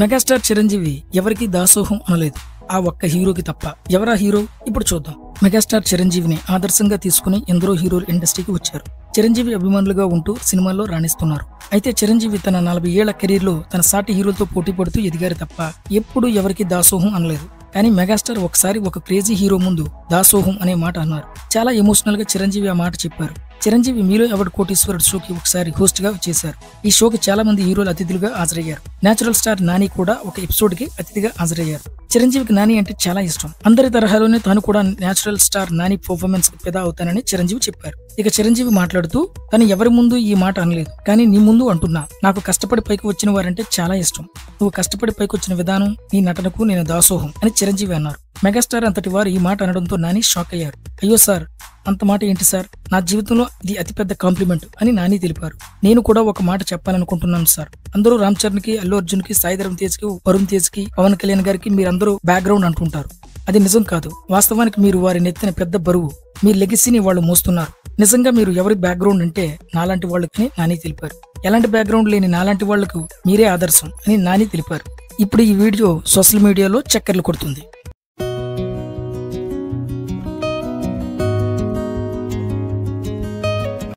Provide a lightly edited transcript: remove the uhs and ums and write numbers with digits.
Megastar Chiranjeevi ఎవరికి దాసోహం అనలేదు, ఆ ఒక్క హీరోకి తప్ప. ఎవరా హీరో ఇప్పుడు చూద్దాం. మెగాస్టార్ చిరంజీవిని ఆదర్శంగా తీసుకుని ఎందరో హీరోలు ఇండస్ట్రీకి వచ్చారు. చిరంజీవి అభిమానులుగా ఉంటూ సినిమాల్లో రాణిస్తున్నారు. అయితే చిరంజీవి తన 40 ఏళ్ల కెరీర్ లో తన సాటి హీరోలతో పోటీ పడుతూ ఎదిగారు తప్ప ఎప్పుడు ఎవరికి దాసోహం అనలేదు. కానీ మెగాస్టార్ ఒకసారి ఒక క్రేజీ హీరో ముందు దాసోహం అనే మాట అన్నారు. చాలా ఎమోషనల్ గా చిరంజీవి ఆ మాట చెప్పారు. చిరంజీవి మీలో ఎవడు కోటీశ్వరుడు షోకి ఒకసారి హోస్ట్ గా చేశారు. ఈ షోకి చాలా మంది హీరోలు అతిథులుగా హాజరయ్యారు. నేచురల్ స్టార్ నాని కూడా ఒక ఎపిసోడ్ కి అతిథిగా హాజరయ్యారు. చిరంజీవికి నాని అంటే చాలా ఇష్టం. అందరి తరహాలోనే తాను కూడా నేచురల్ స్టార్ నాని పర్ఫార్మెన్స్ కి ఫిదా అవుతానని చిరంజీవి చెప్పారు. ఇక చిరంజీవి మాట్లాడుతూ తను ఎవరి ముందు ఈ మాట అనలేదు, కానీ నీ ముందు అంటున్నా. నాకు కష్టపడి పైకి వచ్చిన వారంటే చాలా ఇష్టం. నువ్వు కష్టపడి పైకి వచ్చిన విధానం, నీ నటనకు నేను దాసోహం అని చిరంజీవి అన్నారు. మెగాస్టార్ అంతటి వారు ఈ మాట అనడంతో నాని షాక్ అయ్యారు. అయ్యో సార్, అంత మాట ఏంటి సార్, నా జీవితంలో ఇది అతిపెద్ద కాంప్లిమెంట్ అని నాని తెలిపారు. నేను కూడా ఒక మాట చెప్పాలనుకుంటున్నాను సార్. అందరూ రామ్ చరణ్ కి, అల్లు అర్జున్ కి, సాయిధరమ్ తేజ్ కి, వరుణ్ తేజ్ కి, పవన్ కళ్యాణ్ గారికి మీరందరూ బ్యాక్గ్రౌండ్ అంటుంటారు. అది నిజం కాదు. వాస్తవానికి మీరు వారి నెత్తిన పెద్ద బరువు. మీ లెగసీని వాళ్ళు మోస్తున్నారు. నిజంగా మీరు ఎవరి బ్యాక్గ్రౌండ్ అంటే నాలాంటి వాళ్ళకి నాని తెలిపారు. ఎలాంటి బ్యాక్గ్రౌండ్ లేని నాలాంటి వాళ్లకు మీరే ఆదర్శం అని నాని తెలిపారు. ఇప్పుడు ఈ వీడియో సోషల్ మీడియాలో చక్కర్లు కొడుతుంది.